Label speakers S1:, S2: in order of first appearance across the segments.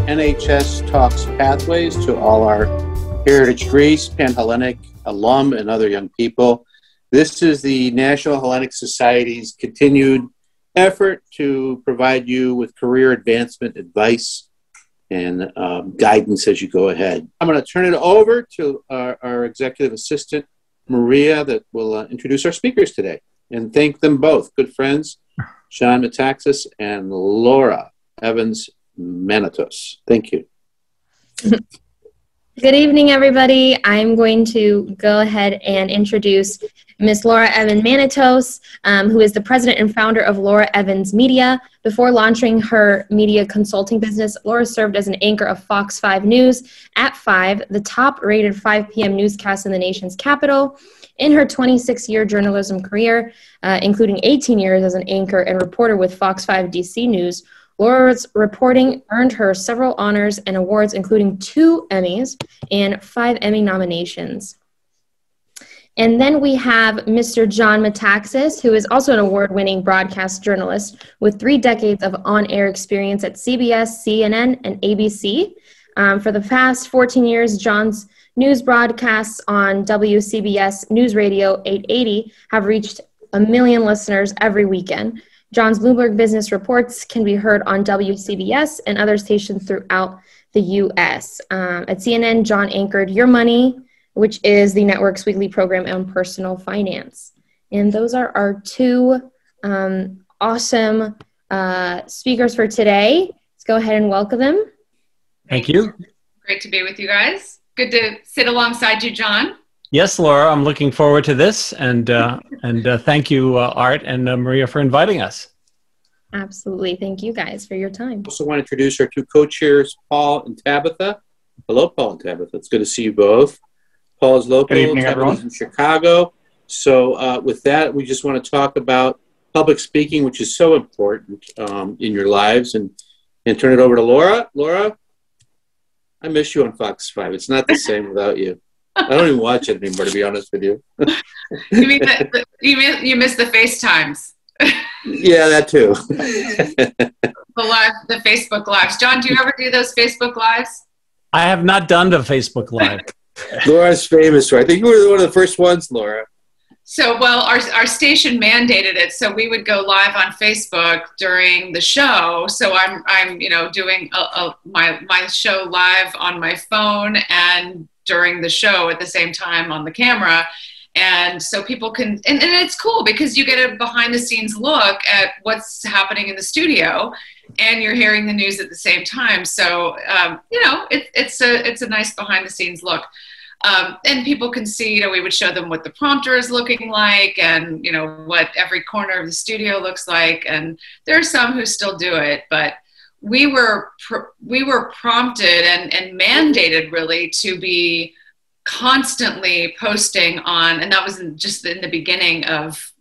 S1: NHSTalks Pathways to all our Heritage Greece, Pan-Hellenic alum, and other young people. This is the National Hellenic Society's continued effort to provide you with career advancement advice and guidance as you go ahead. I'm going to turn it over to our executive assistant, Maria, that will introduce our speakers today, and thank them both, good friends, John Metaxas and Laura Evans Manatos. Thank you.
S2: Good evening, everybody. I'm going to go ahead and introduce Ms. Laura Evans Manatos, who is the president and founder of Laura Evans Media. Before launching her media consulting business, Laura served as an anchor of Fox 5 News at 5, the top-rated 5 p.m. newscast in the nation's capital. In her 26-year journalism career, including 18 years as an anchor and reporter with Fox 5 DC News, Laura's reporting earned her several honors and awards, including 2 Emmys and 5 Emmy nominations. And then we have Mr. John Metaxas, who is also an award-winning broadcast journalist with 3 decades of on-air experience at CBS, CNN, and ABC. For the past 14 years, John's news broadcasts on WCBS News Radio 880 have reached 1 million listeners every weekend. John's Bloomberg Business Reports can be heard on WCBS and other stations throughout the U.S. At CNN, John anchored Your Money, which is the network's weekly program on personal finance. And those are our 2 awesome speakers for today. Let's go ahead and welcome them.
S3: Thank you.
S4: Great to be with you guys. Good to sit alongside you, John.
S3: Yes, Laura, I'm looking forward to this, and thank you, Art and Maria, for inviting us.
S2: Absolutely. Thank you guys for your time.
S1: I also want to introduce our 2 co-chairs, Paul and Tabitha. Hello, Paul and Tabitha. It's good to see you both. Paul is local, Tabitha's in Chicago. So with that, we just want to talk about public speaking, which is so important in your lives, and turn it over to Laura. Laura, I miss you on Fox 5. It's not the same without you. I don't even watch it anymore, to be honest with you.
S4: You mean you miss the FaceTimes?
S1: Yeah, that too.
S4: The Facebook Lives. John, do you ever do those Facebook Lives?
S3: I have not done the Facebook Live.
S1: Laura's famous, right? I think you were one of the first ones, Laura.
S4: So, well, our station mandated it, so we would go live on Facebook during the show. So I'm doing my show live on my phone and during the show at the same time on the camera. And so people can, and it's cool because you get a behind the scenes look at what's happening in the studio and you're hearing the news at the same time. So, it's a nice behind the scenes look. And people can see, we would show them what the prompter is looking like and, what every corner of the studio looks like. And there are some who still do it, but we were prompted and mandated really to be constantly posting on, and that was just in the beginning of,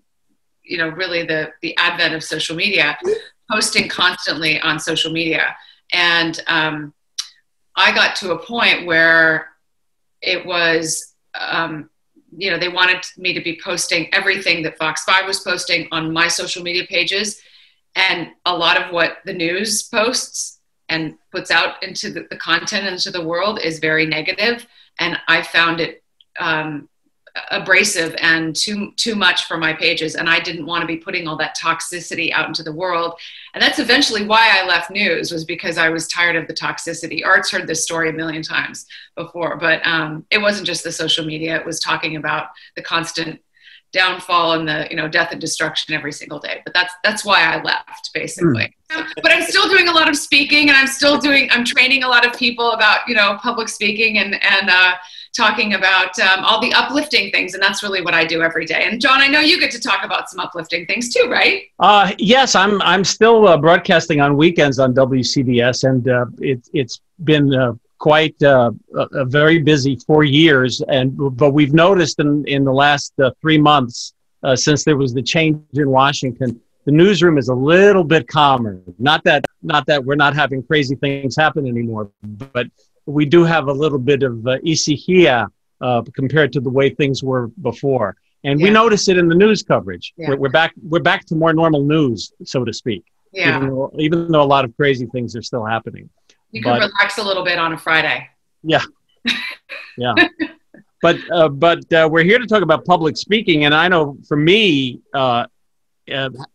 S4: really the advent of social media, posting constantly on social media. And I got to a point where it was, they wanted me to be posting everything that Fox 5 was posting on my social media pages. And a lot of what the news posts and puts out into the content into the world is very negative. And I found it abrasive and too much for my pages. And I didn't want to be putting all that toxicity out into the world. And that's eventually why I left news, was because I was tired of the toxicity. Art's heard this story 1 million times before, but it wasn't just the social media. It was talking about the constant downfall and the death and destruction every single day. But that's why I left, basically. But I'm still doing a lot of speaking, and I'm training a lot of people about public speaking and talking about all the uplifting things, and that's really what I do every day. And John, I know you get to talk about some uplifting things too, right?
S3: Yes, I'm still broadcasting on weekends on WCBS, and it's been quite a very busy 4 years, but we've noticed in the last 3 months since there was the change in Washington, the newsroom is a little bit calmer. Not that we're not having crazy things happen anymore, but we do have a little bit of ησυχία compared to the way things were before, and we notice it in the news coverage. Yeah. We're back to more normal news, so to speak. Yeah. Even though a lot of crazy things are still happening.
S4: You can relax a little bit on a Friday.
S3: Yeah. Yeah. But we're here to talk about public speaking. And I know for me,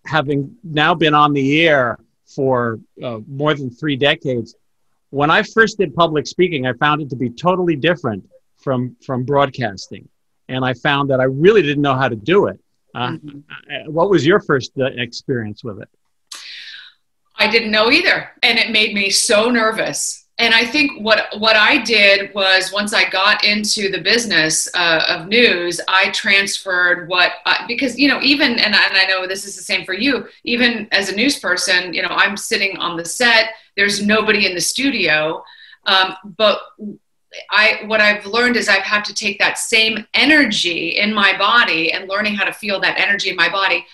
S3: having now been on the air for more than 3 decades, when I first did public speaking, I found it to be totally different from broadcasting. And I found that I really didn't know how to do it. What was your first experience with it?
S4: I didn't know either. And it made me so nervous. And I think what I did was, once I got into the business of news, I transferred because, you know, even, and I know this is the same for you, even as a news person, you know, I'm sitting on the set, there's nobody in the studio. But what I've learned is I've had to take that same energy in my body and learning how to feel that energy in my body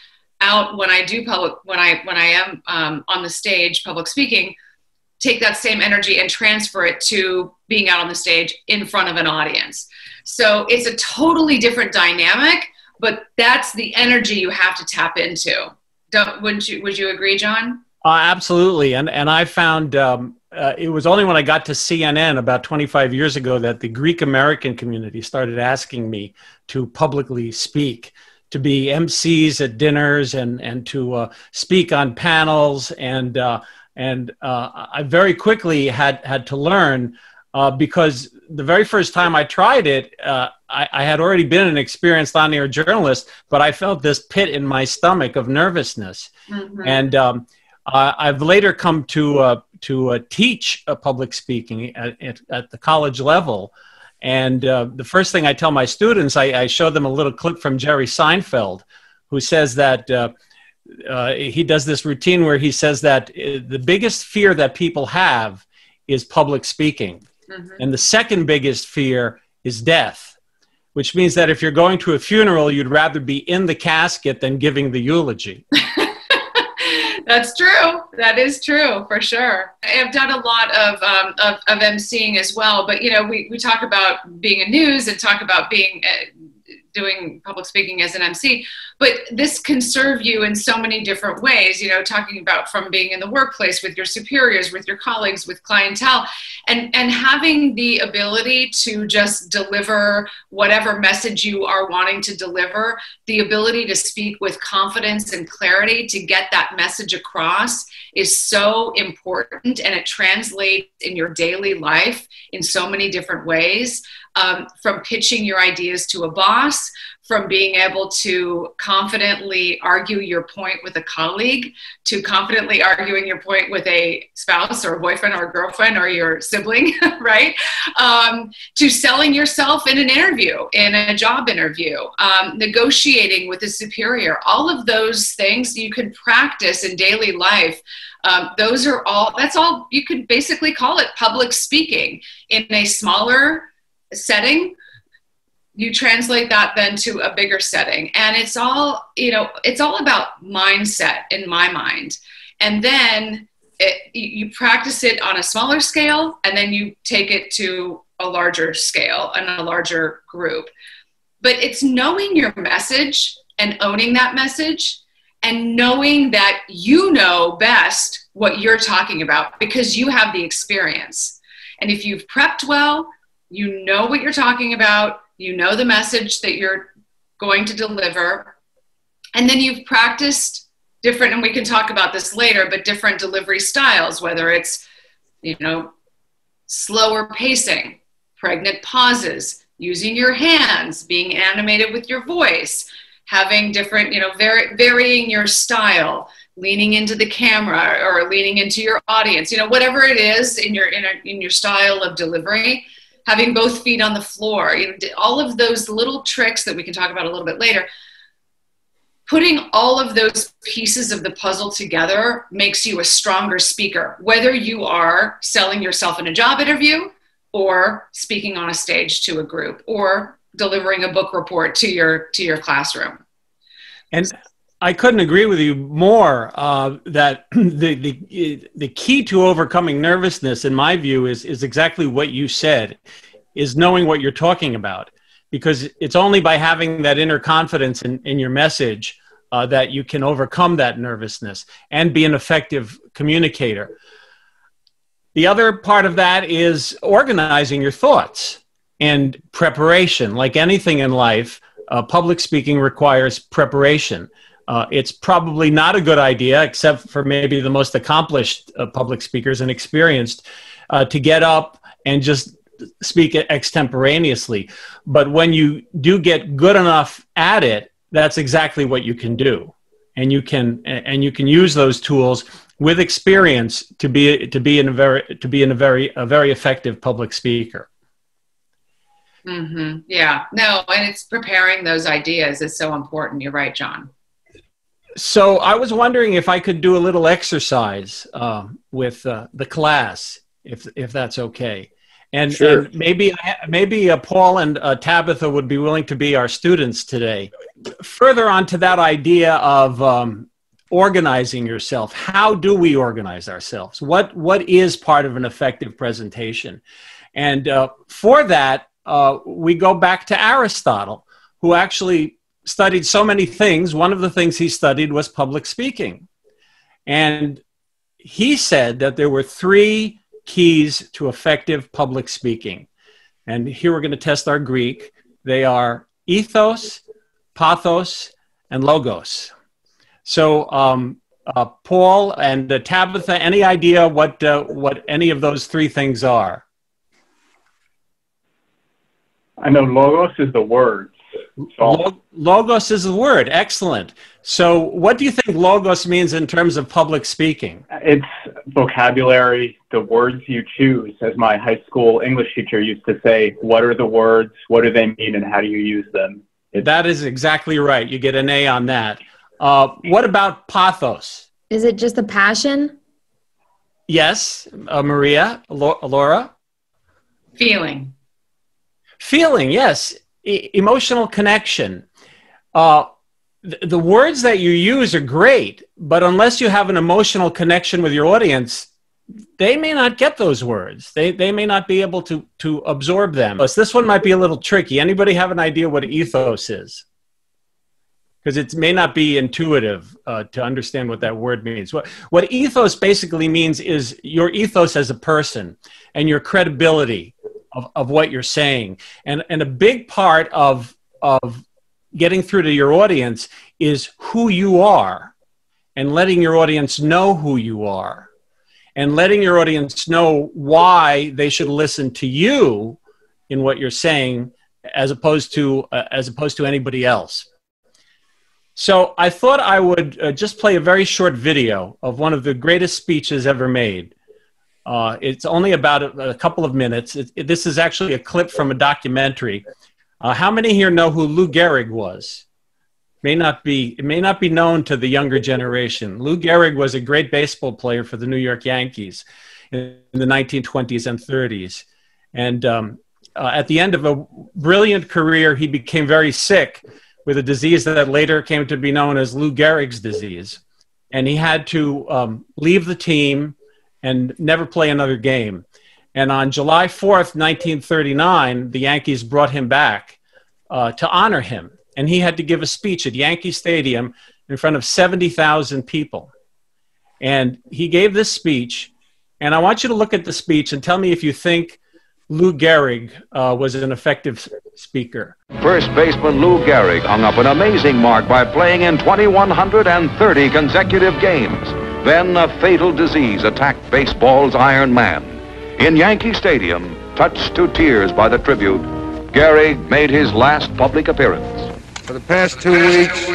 S4: out when I do when I am on the stage, public speaking, take that same energy and transfer it to being out on the stage in front of an audience. So it's a totally different dynamic, but that's the energy you have to tap into. Would you agree, John?
S3: Absolutely. And I found it was only when I got to CNN about 25 years ago that the Greek American community started asking me to publicly speak, to be MCs at dinners and to speak on panels. And I very quickly had to learn because the very first time I tried it, I had already been an experienced on-air journalist, but I felt this pit in my stomach of nervousness. Mm-hmm. And I've later come to teach public speaking at the college level. And the first thing I tell my students, I show them a little clip from Jerry Seinfeld, who says that he does this routine where he says that the biggest fear that people have is public speaking. Mm-hmm. And the second biggest fear is death, which means that if you're going to a funeral, you'd rather be in the casket than giving the eulogy.
S4: That's true. That is true, for sure. I've done a lot of emceeing as well, but you know, we talk about being in news and talk about being doing public speaking as an MC, but this can serve you in so many different ways, you know, talking about from being in the workplace with your superiors, with your colleagues, with clientele, and having the ability to just deliver whatever message you are wanting to deliver, the ability to speak with confidence and clarity to get that message across is so important, and it translates in your daily life in so many different ways. From pitching your ideas to a boss, from being able to confidently argue your point with a colleague, to confidently arguing your point with a spouse or a boyfriend or a girlfriend or your sibling, right? To selling yourself in an interview, in a job interview, negotiating with a superior. All of those things you can practice in daily life. That's all, you could basically call it public speaking. In a smaller setting, you translate that then to a bigger setting, and it's all about mindset in my mind. And then you practice it on a smaller scale, and then you take it to a larger scale and a larger group. But it's knowing your message and owning that message, and knowing that you know best what you're talking about because you have the experience. And if you've prepped well, you know what you're talking about, you know the message that you're going to deliver, and then you've practiced different, and we can talk about this later, but different delivery styles, whether it's, you know, slower pacing, pregnant pauses, using your hands, being animated with your voice, having different, you know, varying your style, leaning into the camera or leaning into your audience, you know, whatever it is in your style of delivery. Having both feet on the floor, you know, all of those little tricks that we can talk about a little bit later, putting all of those pieces of the puzzle together makes you a stronger speaker, whether you are selling yourself in a job interview or speaking on a stage to a group or delivering a book report to your classroom.
S3: And I couldn't agree with you more that the key to overcoming nervousness, in my view, is exactly what you said, is knowing what you're talking about. Because it's only by having that inner confidence in your message that you can overcome that nervousness and be an effective communicator. The other part of that is organizing your thoughts and preparation. Like anything in life, public speaking requires preparation. It's probably not a good idea, except for maybe the most accomplished public speakers and experienced, to get up and just speak extemporaneously. But when you do get good enough at it, that's exactly what you can do. And you can use those tools with experience to be a very effective public speaker.
S4: Mm-hmm. Yeah, no, and it's preparing those ideas is so important. You're right, John.
S3: So I was wondering if I could do a little exercise with the class, if that's okay. And,
S1: sure.
S3: And maybe Paul and Tabitha would be willing to be our students today. Further on to that idea of organizing yourself. How do we organize ourselves? What is part of an effective presentation? And for that, we go back to Aristotle, who actually studied so many things. One of the things he studied was public speaking. And he said that there were 3 keys to effective public speaking. And here we're going to test our Greek. They are ethos, pathos, and logos. So Paul and Tabitha, any idea what any of those 3 things are?
S5: I know logos is the words. So.
S3: Logos is the word. Excellent. So what do you think logos means in terms of public speaking?
S5: It's vocabulary, the words you choose. As my high school English teacher used to say, what are the words, what do they mean, and how do you use them?
S3: That is exactly right. You get an A on that. What about pathos?
S2: Is it just a passion?
S3: Yes. Maria, Laura?
S4: Feeling.
S3: Feeling, yes. Emotional connection. The words that you use are great, but unless you have an emotional connection with your audience, they may not get those words. They may not be able to absorb them. This one might be a little tricky. Anybody have an idea what ethos is? Because it may not be intuitive to understand what that word means. What ethos basically means is your ethos as a person and your credibility of what you're saying. And a big part of getting through to your audience is who you are and letting your audience know who you are and letting your audience know why they should listen to you in what you're saying as opposed to anybody else. So I thought I would just play a very short video of one of the greatest speeches ever made. It's only about a couple of minutes. This is actually a clip from a documentary. How many here know who Lou Gehrig was? It may not be known to the younger generation. Lou Gehrig was a great baseball player for the New York Yankees in the 1920s and 30s. And at the end of a brilliant career, he became very sick with a disease that later came to be known as Lou Gehrig's disease. And he had to leave the team and never play another game. And on July 4th, 1939, the Yankees brought him back to honor him. And he had to give a speech at Yankee Stadium in front of 70,000 people. And he gave this speech. And I want you to look at the speech and tell me if you think Lou Gehrig was an effective speaker.
S6: First baseman Lou Gehrig hung up an amazing mark by playing in 2,130 consecutive games. Then a fatal disease attacked baseball's Iron Man. In Yankee Stadium, touched to tears by the tribute, Gehrig made his last public appearance.
S7: For the past 2 weeks,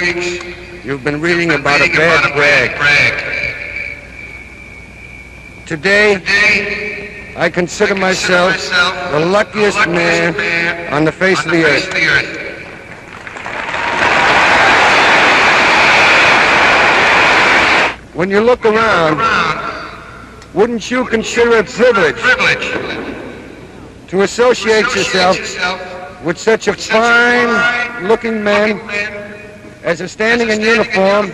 S7: you've been reading about a bad brag. Today, I consider myself the luckiest man on the face of the earth. When you look around, wouldn't you consider it privilege to associate yourself with such a fine-looking man as is standing in uniform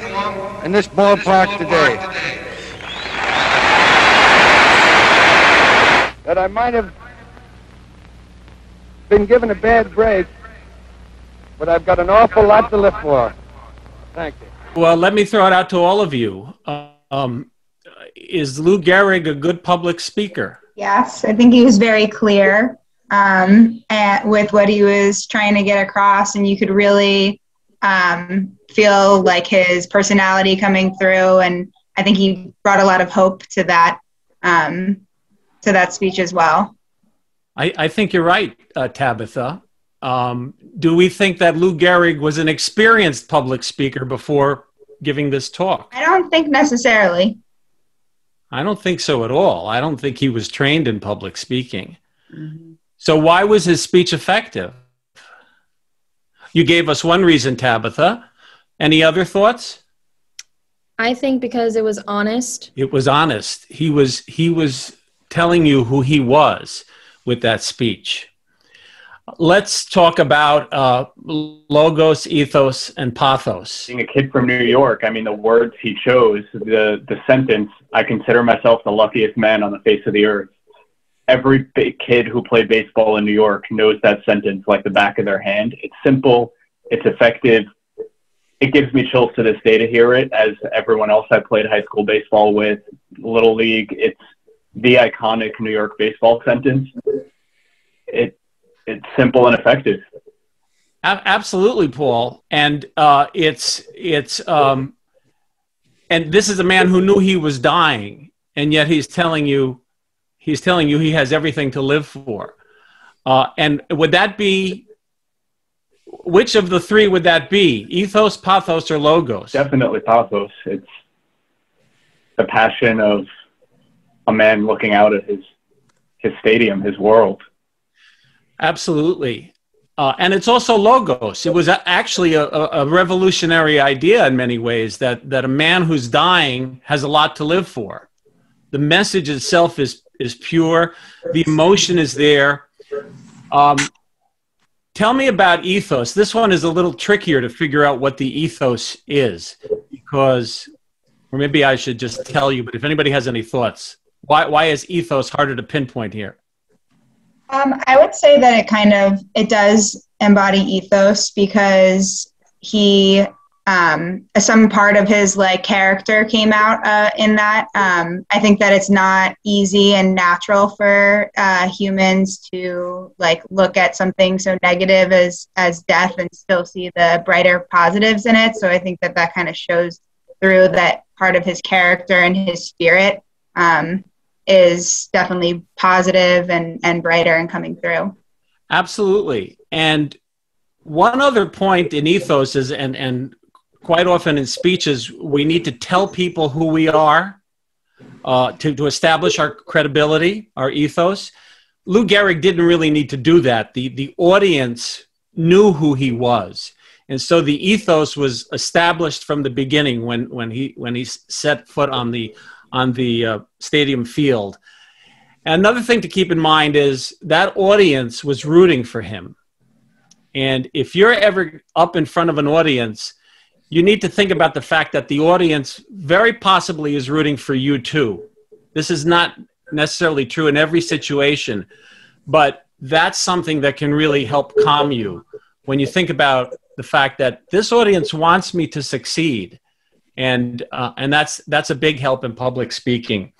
S7: in this ballpark today? That I might have been given a bad break, but I've got an awful lot to live for. Thank you.
S3: Well, let me throw it out to all of you. is Lou Gehrig a good public speaker?
S8: Yes, I think he was very clear and with what he was trying to get across, and you could really feel like his personality coming through, and I think he brought a lot of hope to that speech as well.
S3: I think you're right, Tabitha. Do we think that Lou Gehrig was an experienced public speaker before giving this talk?
S8: I don't think necessarily.
S3: I don't think so at all. I don't think he was trained in public speaking. Mm-hmm. So why was his speech effective? You gave us one reason, Tabitha. Any other thoughts?
S2: I think because it was honest.
S3: It was honest. He was telling you who he was with that speech. Let's talk about logos, ethos, and pathos.
S5: Being a kid from New York, I mean, the words he chose, the sentence, I consider myself the luckiest man on the face of the earth. Every kid who played baseball in New York knows that sentence like the back of their hand. It's simple. It's effective. It gives me chills to this day to hear it, as everyone else I played high school baseball with, Little League. It's the iconic New York baseball sentence. It's simple and effective.
S3: Absolutely, Paul. And and this is a man who knew he was dying, and yet he's telling you he has everything to live for. And would that be, which of the three would that be? Ethos, pathos, or logos?
S5: Definitely pathos. It's the passion of a man looking out at his stadium, his world.
S3: Absolutely. And it's also logos. It was actually a revolutionary idea in many ways, that a man who's dying has a lot to live for. The message itself is pure. The emotion is there. Tell me about ethos. This one is a little trickier to figure out what the ethos is, because, or maybe I should just tell you, but if anybody has any thoughts, why is ethos harder to pinpoint here?
S8: I would say that it does embody ethos, because he, some part of his character came out in that. I think that it's not easy and natural for humans to look at something so negative as death and still see the brighter positives in it. So I think that kind of shows through that part of his character and his spirit is definitely positive and brighter and coming through. Absolutely.
S3: And one other point in ethos is, and quite often in speeches, we need to tell people who we are to establish our credibility, our ethos. Lou Gehrig didn't really need to do that. The audience knew who he was. And so the ethos was established from the beginning when he set foot on the stadium field. And another thing to keep in mind is that audience was rooting for him. And if you're ever up in front of an audience, you need to think about the fact that the audience very possibly is rooting for you too. This is not necessarily true in every situation, but that's something that can really help calm you when you think about the fact that this audience wants me to succeed. And that's a big help in public speaking.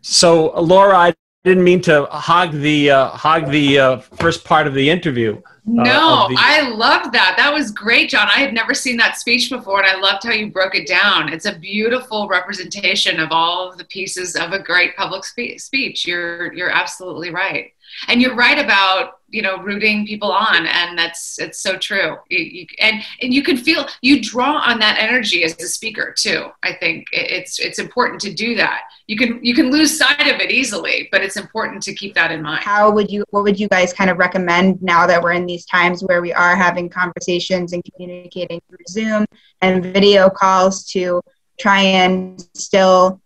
S3: So, Laura, I didn't mean to hog the first part of the interview.
S4: No, I loved that. That was great, John. I had never seen that speech before, and I loved how you broke it down. It's a beautiful representation of all of the pieces of a great public speech. You're absolutely right. And you're right about, rooting people on, and it's so true. And you can feel, you draw on that energy as a speaker too. I think it's important to do that. You can lose sight of it easily, but it's important to keep that in mind.
S8: What would you guys kind of recommend now that we're in these times where we are having conversations and communicating through Zoom and video calls to try and still,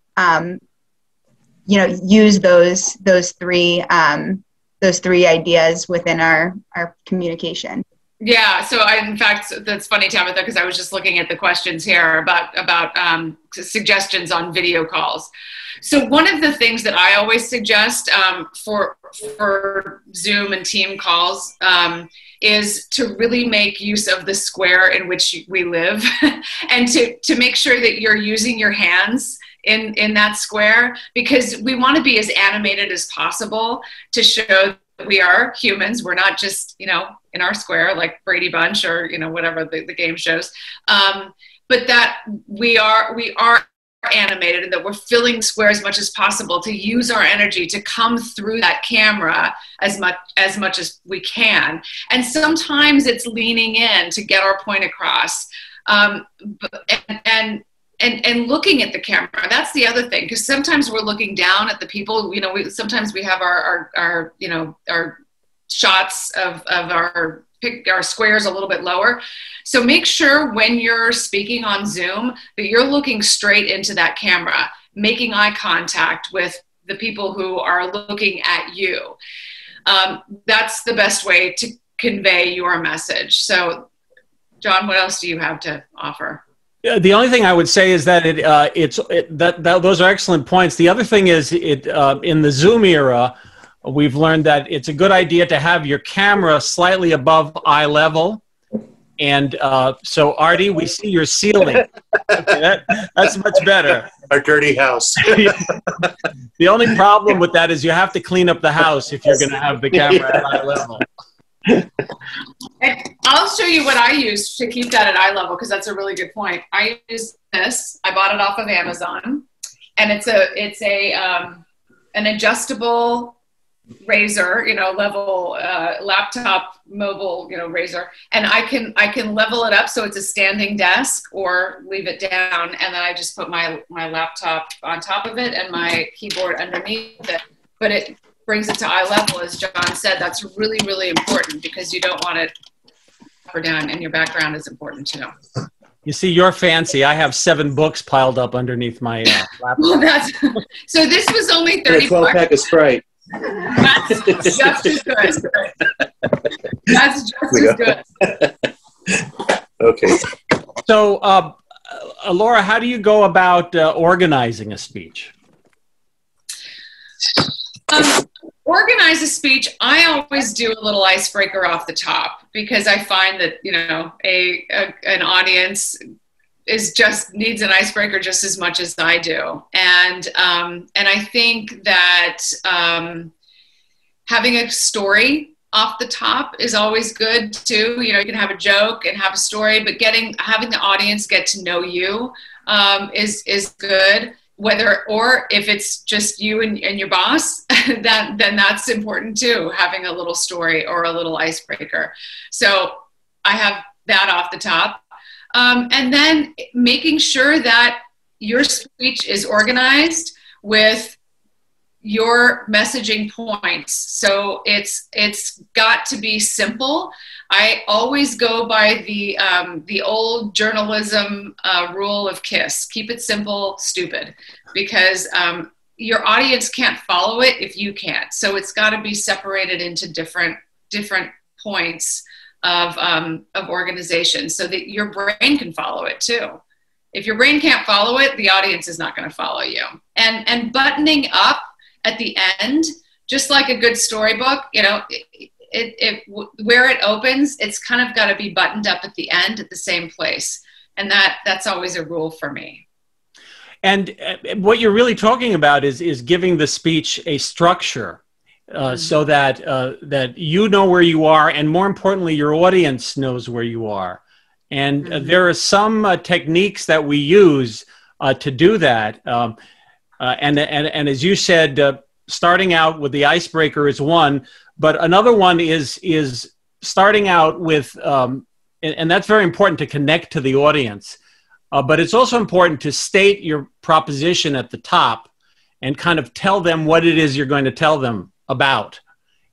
S8: use those three ideas within our communication?
S4: Yeah, so in fact, that's funny, Tabitha, because I was just looking at the questions here about suggestions on video calls. So one of the things that I always suggest for Zoom and team calls is to really make use of the square in which we live and to make sure that you're using your hands in that square, because we want to be as animated as possible to show that we are humans. We're not just, you know, in our square like Brady Bunch or, you know, whatever the game shows, but that we are animated, and that we're filling square as much as possible, to use our energy to come through that camera as much as we can. And sometimes it's leaning in to get our point across, and looking at the camera. That's the other thing, because sometimes we're looking down at the people. You know, sometimes we have our you know, our shots of our squares a little bit lower. So make sure when you're speaking on Zoom that you're looking straight into that camera, making eye contact with the people who are looking at you. That's the best way to convey your message. So, John, what else do you have to offer?
S3: The only thing I would say is that those are excellent points. The other thing is, in the Zoom era, we've learned that it's a good idea to have your camera slightly above eye level. And so, Artie, we see your ceiling. Okay, that's much better.
S1: Our dirty house.
S3: The only problem with that is you have to clean up the house if you're going to have the camera at eye level.
S4: And I'll show you what I use to keep that at eye level, because that's a really good point. I use this. I bought it off of Amazon, and it's an adjustable razor, you know, level laptop mobile, you know, razor, and I can level it up so it's a standing desk, or leave it down, and then I just put my laptop on top of it and my keyboard underneath it. But it brings it to eye level, as John said. That's really, really important, because you don't want it up or down, and your background is important too.
S3: You see, you're fancy. I have 7 books piled up underneath my laptop.
S4: Well, so this was only 30 bucks.
S1: 12-pack of Sprite.
S4: That's just as good. That's just as good.
S1: Okay.
S3: So, Laura, how do you go about organizing a speech?
S4: Organize a speech, I always do a little icebreaker off the top, because I find that, you know, an audience needs an icebreaker just as much as I do. And I think that having a story off the top is always good too. You know, you can have a joke and have a story, but having the audience get to know you is good. Or if it's just you and your boss, then that's important too, having a little story or a little icebreaker. So I have that off the top. And then making sure that your speech is organized with your messaging points. So it's got to be simple. I always go by the old journalism rule of KISS. Keep it simple, stupid, because your audience can't follow it if you can't. So it's got to be separated into different points of organization, so that your brain can follow it too. If your brain can't follow it, the audience is not going to follow you. And buttoning up at the end, just like a good storybook, you know, where it opens, it's kind of got to be buttoned up at the end at the same place. And that's always a rule for me.
S3: And what you're really talking about is giving the speech a structure, so that you know where you are, and more importantly, your audience knows where you are. And there are some techniques that we use to do that. And as you said, starting out with the icebreaker is one, but another one is starting out with, and that's very important to connect to the audience. But it's also important to state your proposition at the top and kind of tell them what it is you're going to tell them about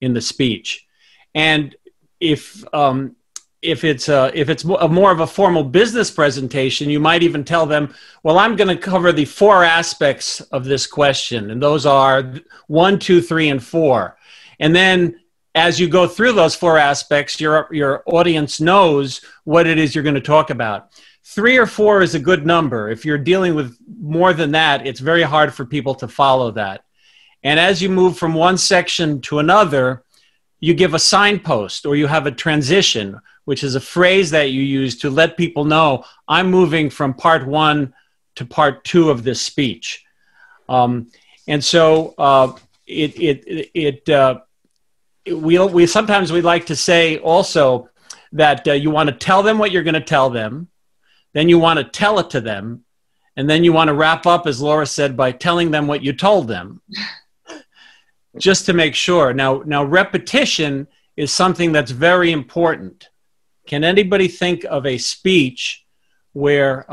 S3: in the speech. And if it's more of a formal business presentation, you might even tell them, well, I'm going to cover the 4 aspects of this question, and those are 1, 2, 3, and 4. And then as you go through those 4 aspects, your audience knows what it is you're going to talk about. 3 or 4 is a good number. If you're dealing with more than that, it's very hard for people to follow that. And as you move from one section to another, you give a signpost, or you have a transition, which is a phrase that you use to let people know, I'm moving from part 1 to part two of this speech. And so we sometimes we like to say also that you want to tell them what you're going to tell them, then you want to tell it to them, and then you want to wrap up, as Laura said, by telling them what you told them, just to make sure. Now repetition is something that's very important. Can anybody think of a speech where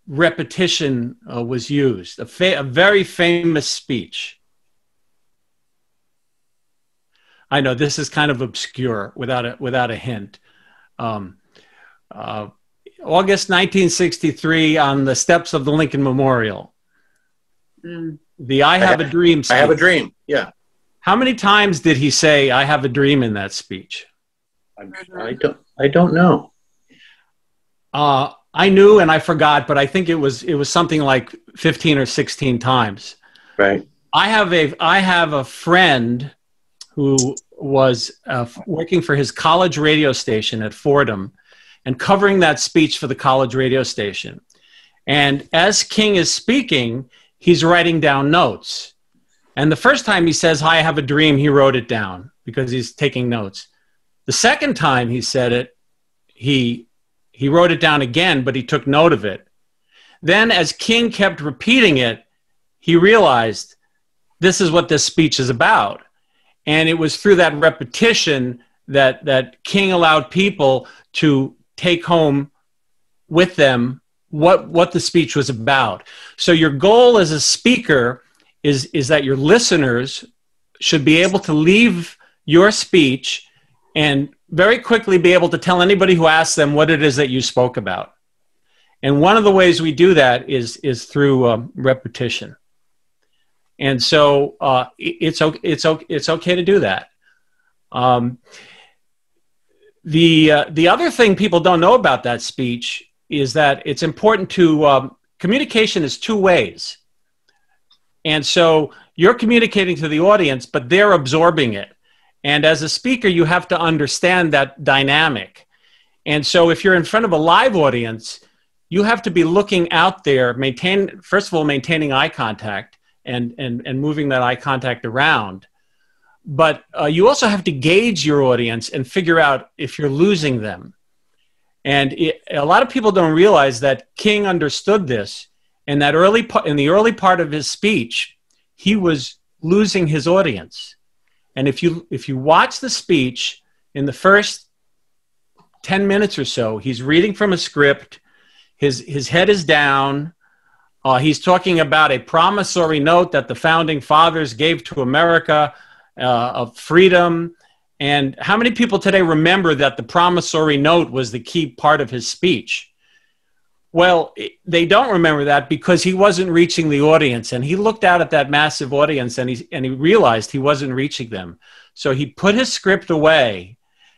S3: repetition was used? A very famous speech. I know this is kind of obscure without a hint. August 1963, on the steps of the Lincoln Memorial. The I Have a Dream speech.
S1: I have a dream, yeah.
S3: How many times did he say, I have a dream in that speech?
S1: I don't know.
S3: I knew and I forgot, but I think it was something like 15 or 16 times.
S1: Right.
S3: I have a friend who was working for his college radio station at Fordham and covering that speech for the college radio station. And as King is speaking, he's writing down notes. And the first time he says, I have a dream, he wrote it down because he's taking notes. The second time he said it, he wrote it down again, but he took note of it. Then as King kept repeating it, he realized this is what this speech is about. And it was through that repetition that King allowed people to take home with them what the speech was about. So your goal as a speaker is that your listeners should be able to leave your speech and very quickly be able to tell anybody who asks them what it is that you spoke about. And one of the ways we do that is through repetition. And so it's okay to do that. The other thing people don't know about that speech is that it's important to, communication is two ways. And so you're communicating to the audience, but they're absorbing it. And as a speaker, you have to understand that dynamic. And so if you're in front of a live audience, you have to be looking out there, first of all, maintaining eye contact and moving that eye contact around. But you also have to gauge your audience and figure out if you're losing them. And a lot of people don't realize that King understood this. And that in the early part of his speech, he was losing his audience. And if you watch the speech, in the first 10 minutes or so, he's reading from a script. His head is down. He's talking about a promissory note that the founding fathers gave to America of freedom. And how many people today remember that the promissory note was the key part of his speech? Well, they don't remember that because he wasn't reaching the audience. And he looked out at that massive audience and he realized he wasn't reaching them. So he put his script away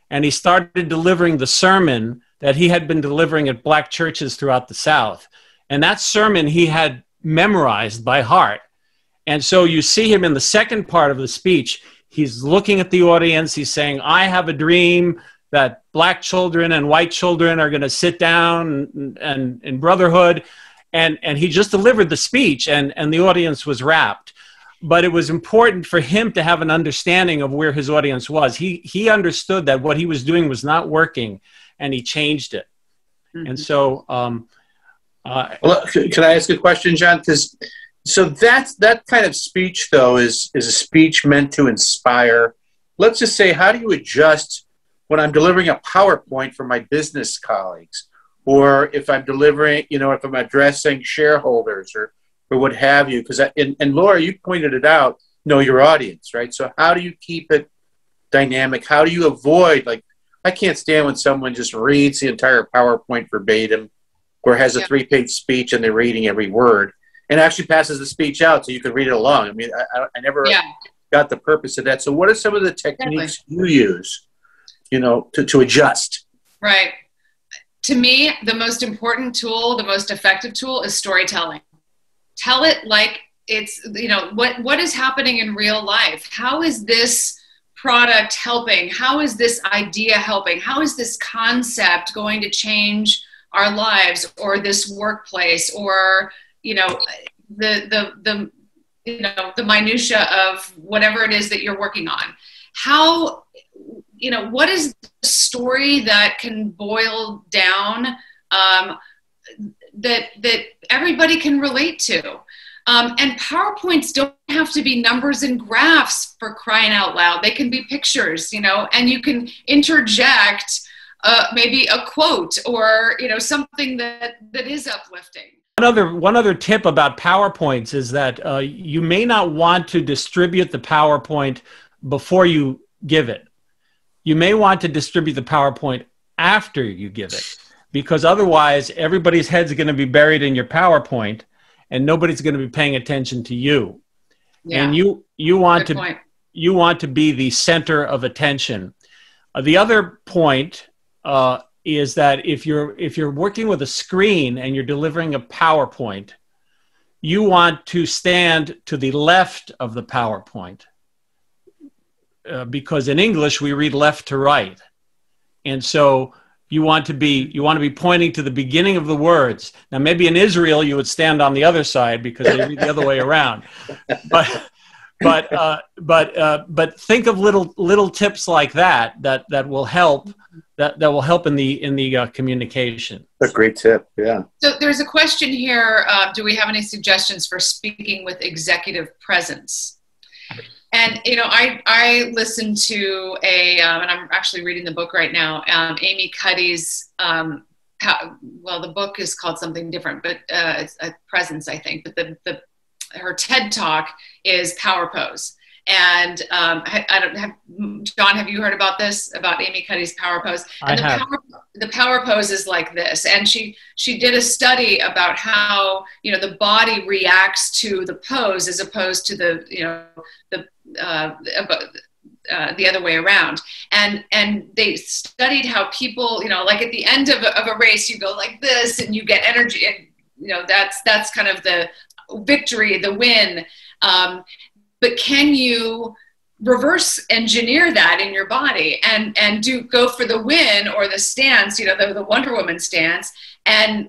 S3: and he started delivering the sermon that he had been delivering at black churches throughout the South. And that sermon he had memorized by heart. And so you see him in the second part of the speech. He's looking at the audience. He's saying, I have a dream that black children and white children are going to sit down and in brotherhood. And he just delivered the speech and the audience was rapt. But it was important for him to have an understanding of where his audience was. He understood that what he was doing was not working and he changed it. Mm-hmm. And so...
S1: well, can I ask a question, John? So that kind of speech, though, is a speech meant to inspire. Let's just say, how do you adjust when I'm delivering a PowerPoint for my business colleagues, or if I'm delivering, if I'm addressing shareholders or what have you? Because and Laura, you pointed it out, know your audience, right? So how do you keep it dynamic? How do you avoid, I can't stand when someone just reads the entire PowerPoint verbatim or has a 3-page speech and they're reading every word and actually passes the speech out so you can read it along. I mean, I never got the purpose of that. So what are some of the techniques you use, to adjust?
S4: Right. To me, the most important tool, the most effective tool is storytelling. Tell it like it's, what is happening in real life? How is this product helping? How is this idea helping? How is this concept going to change our lives or this workplace or, you know, the you know, the minutia of whatever it is that you're working on. How, you know, what is the story that can boil down that everybody can relate to? And PowerPoints don't have to be numbers and graphs, for crying out loud. They can be pictures, you know, and you can interject maybe a quote or, you know, something that is uplifting.
S3: One other tip about PowerPoints is that you may not want to distribute the PowerPoint before you give it. You may want to distribute the PowerPoint after you give it, because otherwise everybody's head's going to be buried in your PowerPoint and nobody's going to be paying attention to you. Yeah. And you want to be the center of attention. The other point is that if you're working with a screen and you're delivering a PowerPoint, you want to stand to the left of the PowerPoint, because in English we read left to right, and so you want to be pointing to the beginning of the words. Now, maybe in Israel you would stand on the other side because they read the other way around, but think of little tips like that will help. That will help in the communication.
S1: A great tip, yeah. So
S4: there's a question here. Do we have any suggestions for speaking with executive presence? And you know, I listened to and I'm actually reading the book right now. Amy Cuddy's. Well, the book is called something different, but it's a presence, I think. But her TED Talk is Power Pose. And John, have you heard about this, about Amy Cuddy's Power Pose? And the Power Pose is like this. And she did a study about how, you know, the body reacts to the pose as opposed to the other way around. And they studied how people, you know, like at the end of a race, you go like this and you get energy, and you know, that's kind of the victory, the win. But can you reverse engineer that in your body and go for the win or the stance, you know, the Wonder Woman stance, and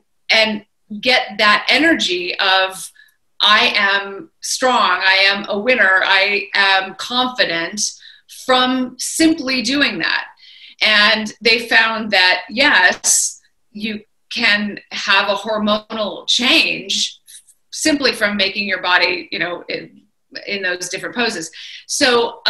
S4: get that energy of, I am strong, I am a winner, I am confident, from simply doing that. And they found that, yes, you can have a hormonal change simply from making your body, you know, in those different poses. So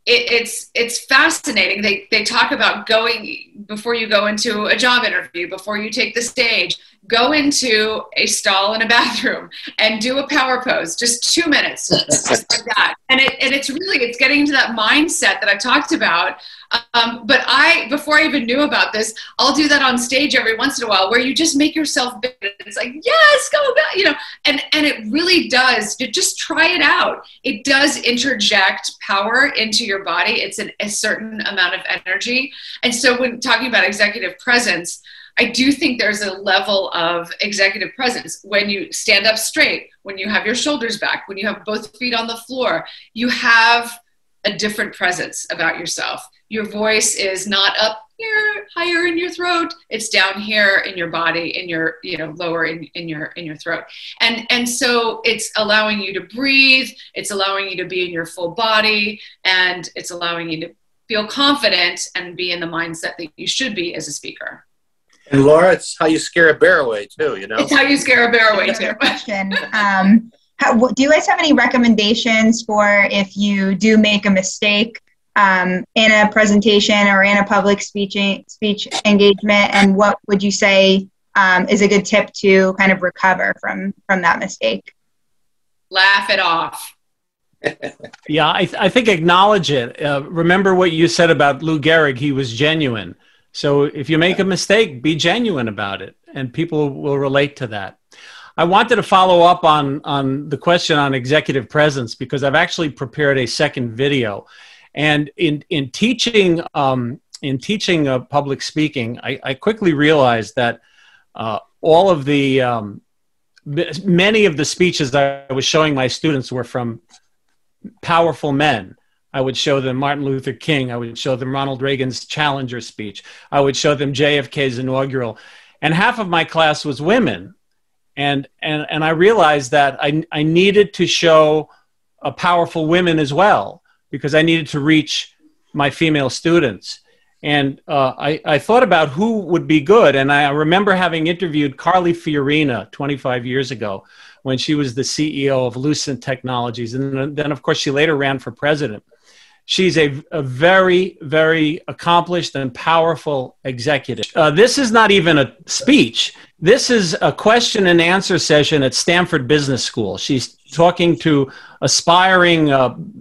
S4: it's fascinating. They talk about going, before you go into a job interview, before you take the stage, go into a stall in a bathroom and do a power pose, just 2 minutes, just like that. And it's getting into that mindset that I talked about. But before I even knew about this, I'll do that on stage every once in a while, where you just make yourself big. It's like, yes, go back, you know, and it really does. Just try it out. It does interject power into your body. It's a certain amount of energy. And so when talking about executive presence, I do think there's a level of executive presence when you stand up straight, when you have your shoulders back, when you have both feet on the floor. You have a different presence about yourself. Your voice is not up here, higher in your throat. It's down here in your body, in your, you know, lower in your throat. And so it's allowing you to breathe. It's allowing you to be in your full body, and it's allowing you to feel confident and be in the mindset that you should be as a speaker.
S1: And Laura, it's how you scare a bear away too, you know?
S4: It's how you scare a bear away too.
S8: Question. Do you guys have any recommendations for if you do make a mistake in a presentation or in a public speech engagement, and what would you say is a good tip to kind of recover from that mistake?
S4: Laugh it off.
S3: Yeah, I think acknowledge it. Remember what you said about Lou Gehrig. He was genuine. So if you make a mistake, be genuine about it, and people will relate to that. I wanted to follow up on the question on executive presence, because I've actually prepared a second video. And in teaching public speaking, I quickly realized that all of the many of the speeches I was showing my students were from powerful men. I would show them Martin Luther King. I would show them Ronald Reagan's Challenger speech. I would show them JFK's inaugural. And half of my class was women. And I realized that I needed to show powerful women as well, because I needed to reach my female students. And I thought about who would be good. And I remember having interviewed Carly Fiorina 25 years ago when she was the CEO of Lucent Technologies. And then, of course, she later ran for president. She's a very, very accomplished and powerful executive. This is not even a speech. This is a question and answer session at Stanford Business School. She's talking to aspiring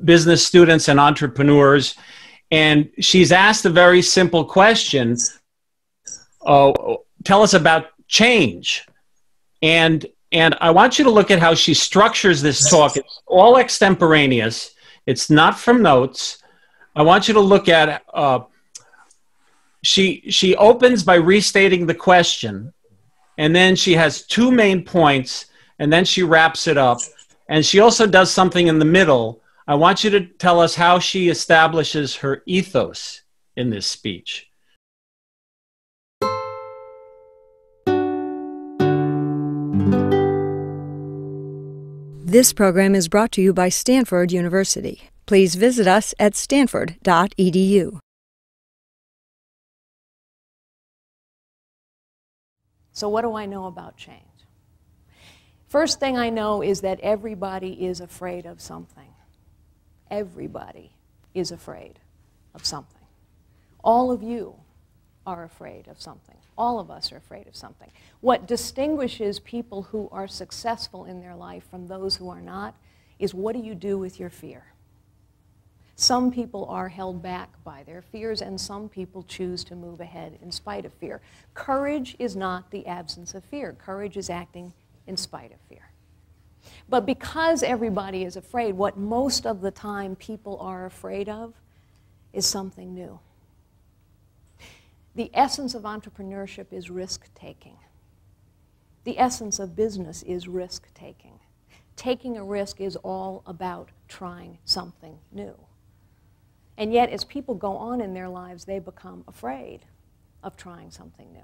S3: business students and entrepreneurs. And she's asked a very simple question. Tell us about change. And I want you to look at how she structures this talk. It's all extemporaneous. It's not from notes. I want you to look at, she opens by restating the question, and then she has two main points, and then she wraps it up. And she also does something in the middle. I want you to tell us how she establishes her ethos in this speech.
S9: This program is brought to you by Stanford University. Please visit us at stanford.edu.
S10: So what do I know about change? First thing I know is that everybody is afraid of something. Everybody is afraid of something. All of you are afraid of something. All of us are afraid of something. What distinguishes people who are successful in their life from those who are not is, what do you do with your fear? Some people are held back by their fears, and some people choose to move ahead in spite of fear. Courage is not the absence of fear. Courage is acting in spite of fear. But because everybody is afraid, what most of the time people are afraid of is something new. The essence of entrepreneurship is risk-taking. The essence of business is risk-taking. Taking a risk is all about trying something new. And yet, as people go on in their lives, they become afraid of trying something new.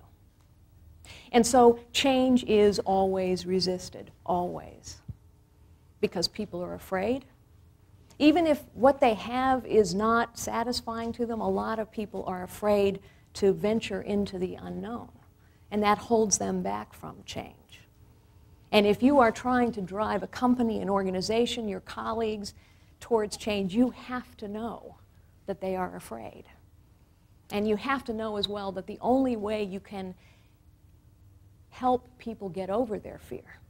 S10: And so change is always resisted, always, because people are afraid. Even if what they have is not satisfying to them, a lot of people are afraid to venture into the unknown, and that holds them back from change. And if you are trying to drive a company, an organization, your colleagues towards change, you have to know that they are afraid. And you have to know as well that the only way you can help people get over their fear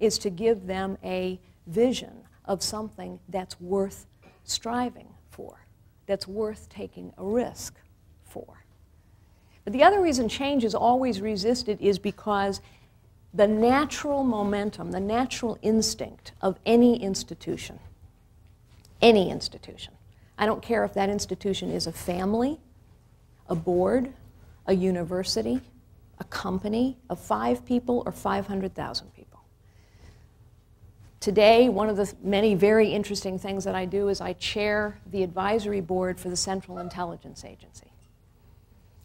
S10: is to give them a vision of something that's worth striving for, that's worth taking a risk for. But the other reason change is always resisted is because the natural momentum, the natural instinct of any institution, I don't care if that institution is a family, a board, a university, a company of 5 people or 500,000 people. Today, one of the many very interesting things that I do is I chair the advisory board for the Central Intelligence Agency.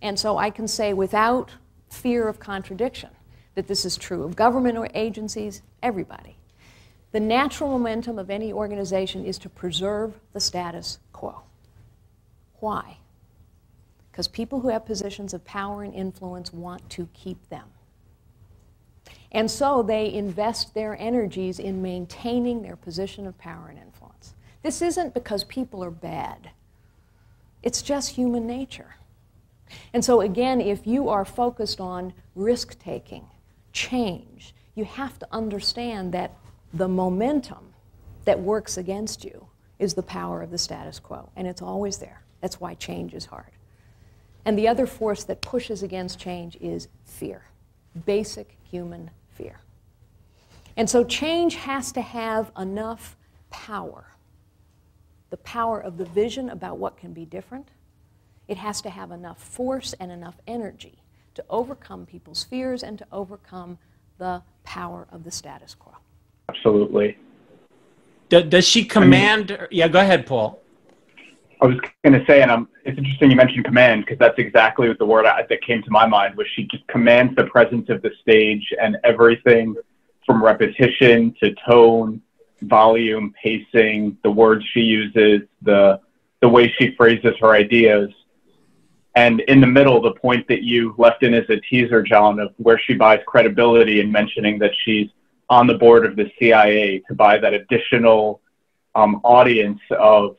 S10: And so I can say without fear of contradiction that this is true of government or agencies, everybody. The natural momentum of any organization is to preserve the status quo. Why? Because people who have positions of power and influence want to keep them. And so they invest their energies in maintaining their position of power and influence. This isn't because people are bad. It's just human nature. And so again, if you are focused on risk-taking, change, you have to understand that the momentum that works against you is the power of the status quo, and it's always there. That's why change is hard. And the other force that pushes against change is fear, basic human fear. And so change has to have enough power, the power of the vision about what can be different. It has to have enough force and enough energy to overcome people's fears and to overcome the power of the status quo.
S5: Absolutely.
S3: Does she command? Yeah, go ahead, Paul.
S5: I was going to say, and it's interesting you mentioned command, because that's exactly what the word that came to my mind was. She just commands the presence of the stage, and everything from repetition to tone, volume, pacing, the words she uses, the way she phrases her ideas. And in the middle, the point that you left in as a teaser, John, of where she buys credibility in mentioning that she's on the board of the CIA to buy that additional audience of,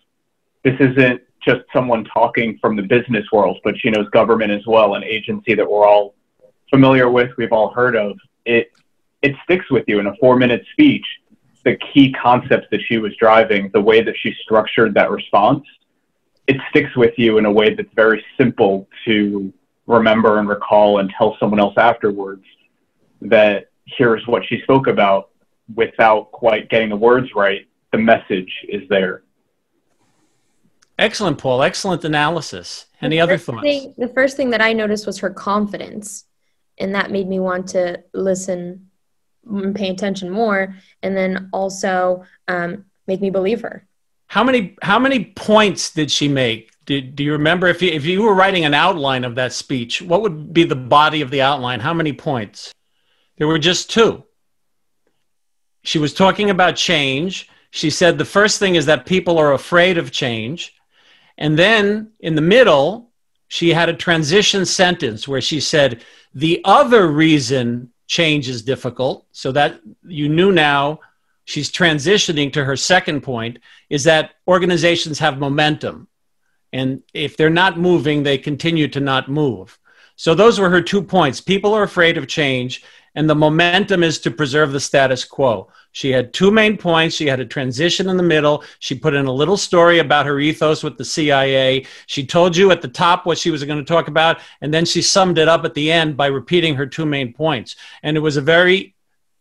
S5: this isn't just someone talking from the business world, but she knows government as well, an agency that we're all familiar with, we've all heard of. It sticks with you in a 4-minute speech. The key concepts that she was driving, the way that she structured that response, it sticks with you in a way that's very simple to remember and recall and tell someone else afterwards that here's what she spoke about without quite getting the words right. The message is there.
S3: Excellent, Paul. Excellent analysis. Any other thoughts?
S2: The first thing that I noticed was her confidence, and that made me want to listen and pay attention more, and then also make me believe her.
S3: How many points did she make? Do you remember, if you were writing an outline of that speech, what would be the body of the outline? How many points? There were just 2. She was talking about change. She said the first thing is that people are afraid of change. And then in the middle, she had a transition sentence where she said, the other reason change is difficult, so that you knew now she's transitioning to her second point, is that organizations have momentum. And if they're not moving, they continue to not move. So those were her 2 points. People are afraid of change, and the momentum is to preserve the status quo. She had 2 main points. She had a transition in the middle. She put in a little story about her ethos with the CIA. She told you at the top what she was going to talk about, and then she summed it up at the end by repeating her 2 main points. And it was a very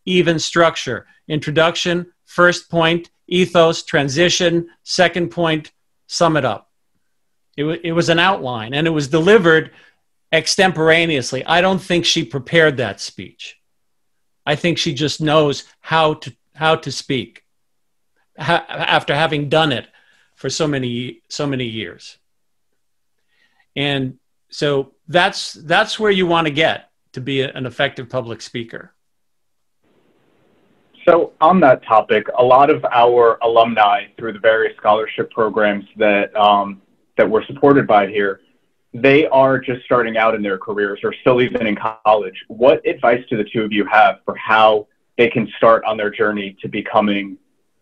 S3: even structure. Introduction, first point, ethos, transition, second point, sum it up. It was an outline, and it was delivered extemporaneously. I don't think she prepared that speech. I think she just knows how to speak after having done it for so many years. And so that's where you want to get to be an effective public speaker.
S5: So on that topic, a lot of our alumni through the various scholarship programs that we're supported by here, they are just starting out in their careers or still even in college. What advice do the 2 of you have for how they can start on their journey to becoming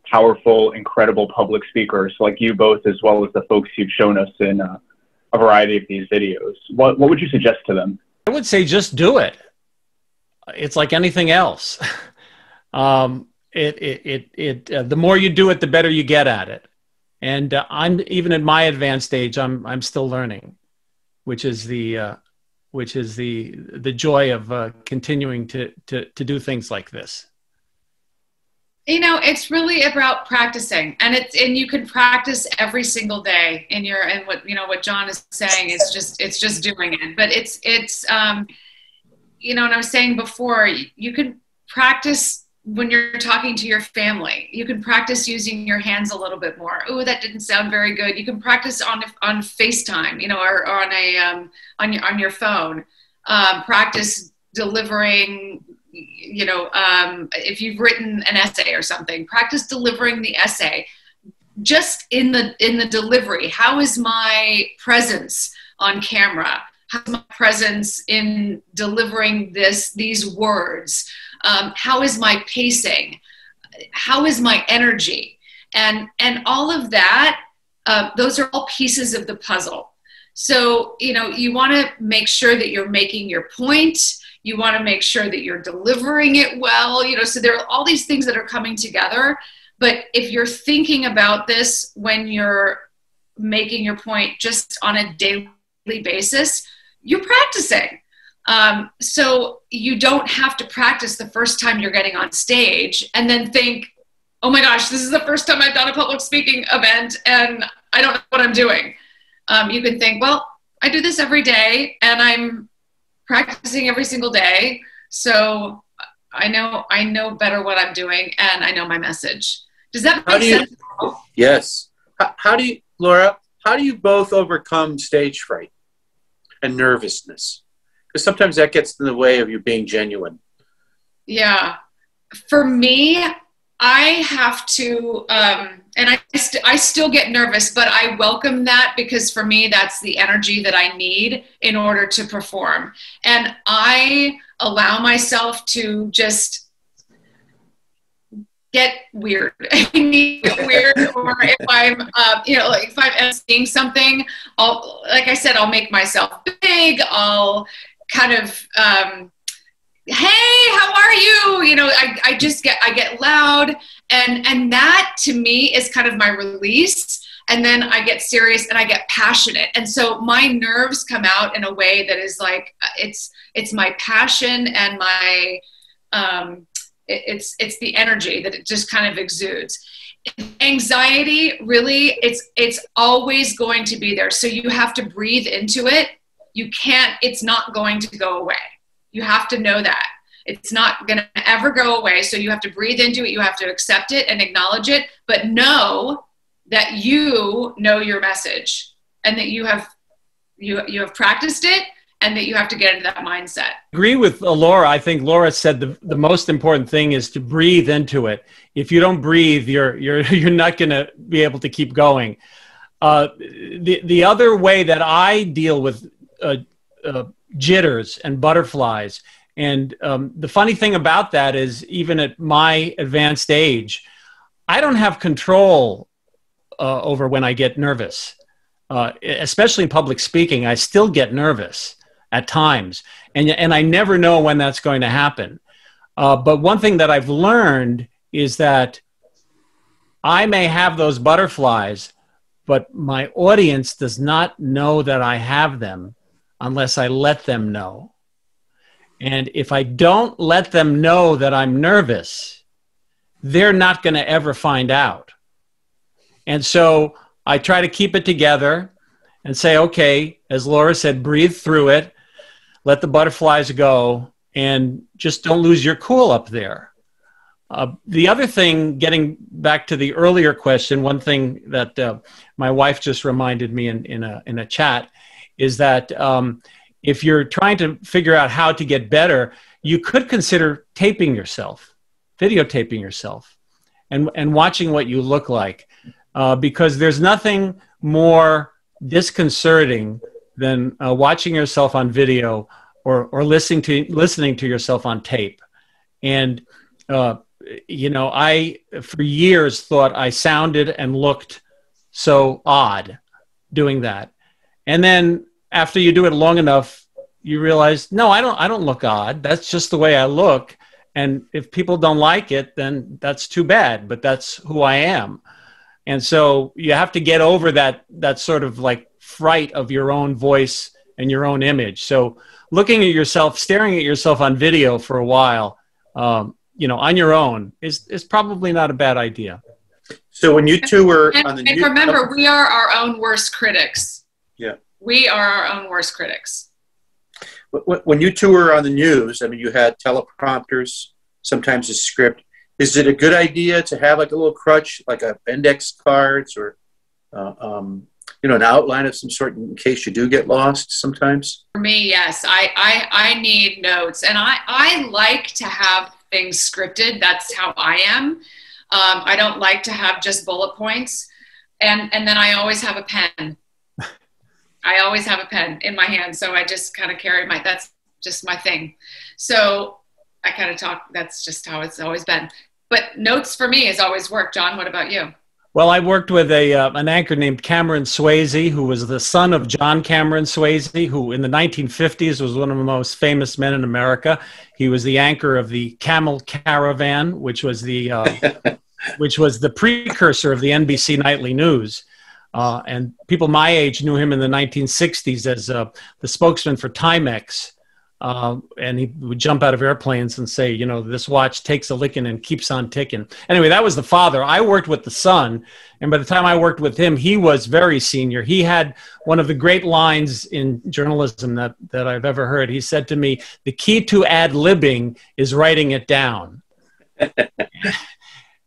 S5: powerful, incredible public speakers like you both, as well as the folks you've shown us in a variety of these videos? What would you suggest to them?
S3: I would say just do it. It's like anything else. The more you do it, the better you get at it. And I'm even at my advanced age, I'm still learning, which is the joy of continuing to do things like this.
S4: You know, it's really about practicing, and you can practice every single day. And what John is saying is it's just doing it. But it's and I was saying before, you can practice when you're talking to your family. You can practice using your hands a little bit more. Oh, that didn't sound very good. You can practice on FaceTime, or on your phone. Practice delivering. If you've written an essay or something, practice delivering the essay. Just in the delivery, how is my presence on camera? How's my presence in delivering these words? How is my pacing? How is my energy? And all of that, those are all pieces of the puzzle. So, you want to make sure that you're making your point. You want to make sure that you're delivering it well. So there are all these things that are coming together. But if you're thinking about this when you're making your point just on a daily basis, you're practicing. So you don't have to practice the first time you're getting on stage and then think, oh my gosh, this is the first time I've done a public speaking event and I don't know what I'm doing. You can think, well, I do this every day and I'm practicing every single day. So I know better what I'm doing and I know my message. Does that make sense?
S1: Yes. How do you, Laura, how do you both overcome stage fright and nervousness? Because sometimes that gets in the way of you being genuine.
S4: Yeah. For me, I have to, and I still get nervous, but I welcome that, because for me, that's the energy that I need in order to perform. And I allow myself to just get weird. I need to get weird, or if I'm, like if I'm seeing something, like I said, I'll make myself big. I'll kind of, hey, how are you? I get loud, and that to me is kind of my release. And then I get serious and I get passionate. And so my nerves come out in a way that is like, it's my passion and my, it's the energy that it just kind of exudes. Anxiety, really, it's always going to be there. So you have to breathe into it. It's not going to go away. You have to know that. It's not going to ever go away. So you have to breathe into it. You have to accept it and acknowledge it, but know that you know your message, and that you have practiced it, and that you have to get into that mindset.
S3: I agree with Laura. I think Laura said the most important thing is to breathe into it. If you don't breathe, you're not going to be able to keep going. The other way that I deal with jitters and butterflies, and the funny thing about that is, even at my advanced age, I don't have control over when I get nervous. Especially in public speaking, I still get nervous at times, and I never know when that's going to happen. But one thing that I've learned is that I may have those butterflies, but my audience does not know that I have them unless I let them know. And if I don't let them know that I'm nervous, they're not going to ever find out. And so I try to keep it together and say, okay, as Laura said, breathe through it, let the butterflies go, and just don't lose your cool up there. The other thing, getting back to the earlier question, one thing that my wife just reminded me in a chat is that if you're trying to figure out how to get better, you could consider taping yourself, videotaping yourself, and watching what you look like. Because there's nothing more disconcerting than watching yourself on video or listening to yourself on tape. And, I, for years, thought I sounded and looked so odd doing that. And then after you do it long enough, you realize, no, I don't look odd. That's just the way I look. And if people don't like it, then that's too bad, but that's who I am. And so you have to get over that sort of like fright of your own voice and your own image. So looking at yourself, staring at yourself on video for a while, on your own is probably not a bad idea.
S1: So when you two were on the
S4: news, remember, we are our own worst critics.
S1: Yeah.
S4: We are our own worst critics.
S1: When you two were on the news, I mean, you had teleprompters, sometimes a script. Is it a good idea to have like a little crutch, like a index cards or, an outline of some sort in case you do get lost sometimes?
S4: For me, yes. I need notes, and I like to have things scripted. That's how I am. I don't like to have just bullet points. And then I always have a pen. I always have a pen in my hand. So I just kind of carry that's just my thing. So I kind of talk, that's just how it's always been. But notes for me has always worked. John, what about you?
S3: Well, I worked with an anchor named Cameron Swayze, who was the son of John Cameron Swayze, who in the 1950s was one of the most famous men in America. He was the anchor of the Camel Caravan, which was the precursor of the NBC Nightly News. And people my age knew him in the 1960s as the spokesman for Timex. And he would jump out of airplanes and say, this watch takes a licking and keeps on ticking. Anyway, that was the father. I worked with the son, and by the time I worked with him, he was very senior. He had one of the great lines in journalism that I've ever heard. He said to me, the key to ad-libbing is writing it down.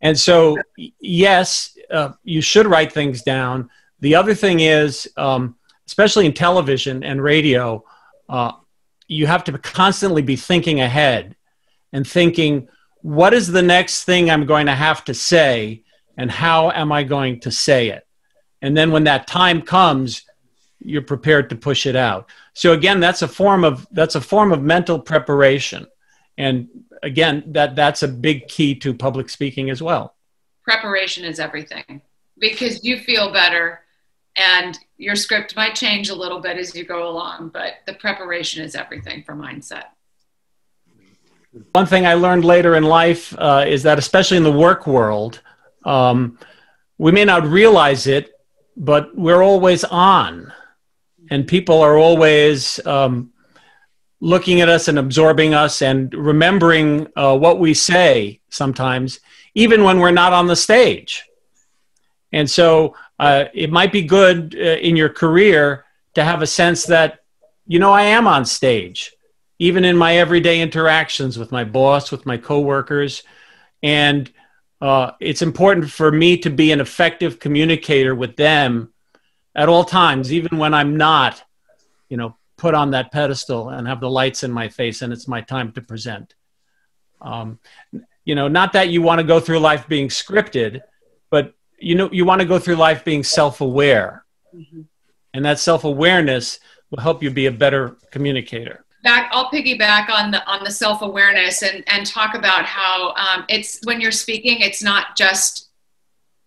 S3: And so, yes, you should write things down, The other thing is, especially in television and radio, you have to constantly be thinking ahead and thinking, what is the next thing I'm going to have to say, and how am I going to say it? And then when that time comes, you're prepared to push it out. So again, that's a form of mental preparation. And again, that's a big key to public speaking as well.
S4: Preparation is everything, because you feel better and your script might change a little bit as you go along, but the preparation is everything for mindset.
S3: One thing I learned later in life is that, especially in the work world, we may not realize it, but we're always on. And people are always looking at us and absorbing us and remembering what we say sometimes, even when we're not on the stage. And so it might be good in your career to have a sense that, you know, I am on stage, even in my everyday interactions with my boss, with my coworkers. And it's important for me to be an effective communicator with them at all times, even when I'm not, you know, put on that pedestal and have the lights in my face and it's my time to present. You know, not that you want to go through life being scripted, but you know, you want to go through life being self-aware. Mm-hmm. And that self-awareness will help you be a better communicator.
S4: I'll piggyback on the self-awareness and talk about how it's, when you're speaking, it's not just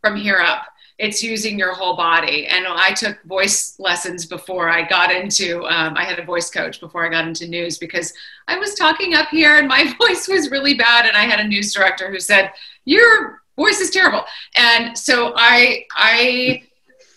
S4: from here up. It's using your whole body. And I took voice lessons before I got into, I had a voice coach before I got into news, because I was talking up here and my voice was really bad. And I had a news director who said, your voice is terrible. And so I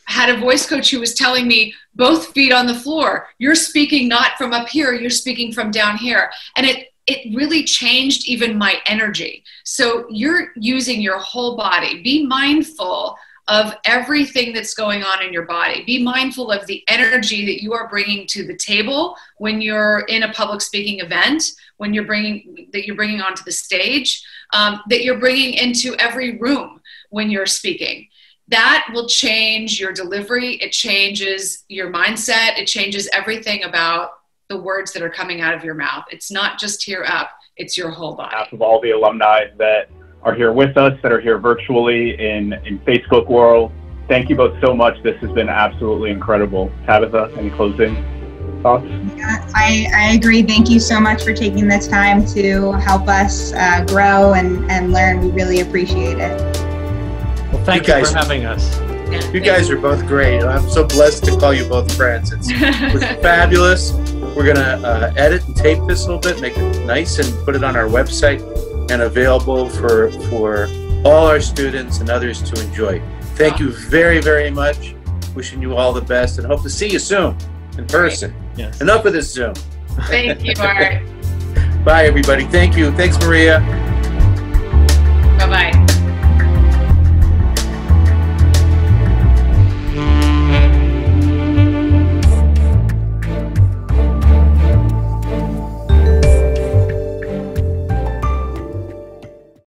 S4: had a voice coach who was telling me, both feet on the floor. You're speaking not from up here, you're speaking from down here. And it really changed even my energy. So you're using your whole body. Be mindful of everything that's going on in your body. Be mindful of the energy that you are bringing to the table when you're in a public speaking event, when you're bringing onto the stage, that you're bringing into every room when you're speaking. That will change your delivery. It changes your mindset. It changes everything about the words that are coming out of your mouth. It's not just here up, it's your whole body. On behalf
S5: of all the alumni that are here with us, that are here virtually in Facebook world, thank you both so much. This has been absolutely incredible. Tabitha, any closing thoughts?
S8: Yeah, I agree. Thank you so much for taking the time to help us grow and learn. We really appreciate it.
S3: Well, thank you for having us.
S1: You guys are both great. I'm so blessed to call you both friends. It's fabulous. We're going to edit and tape this a little bit, make it nice, and put it on our website and available for all our students and others to enjoy. Thank you very, very much. Wishing you all the best and hope to see you soon in person.
S3: Yes.
S1: Enough of this Zoom.
S4: Thank you, Art.
S1: Bye, everybody. Thank you. Thanks, Maria.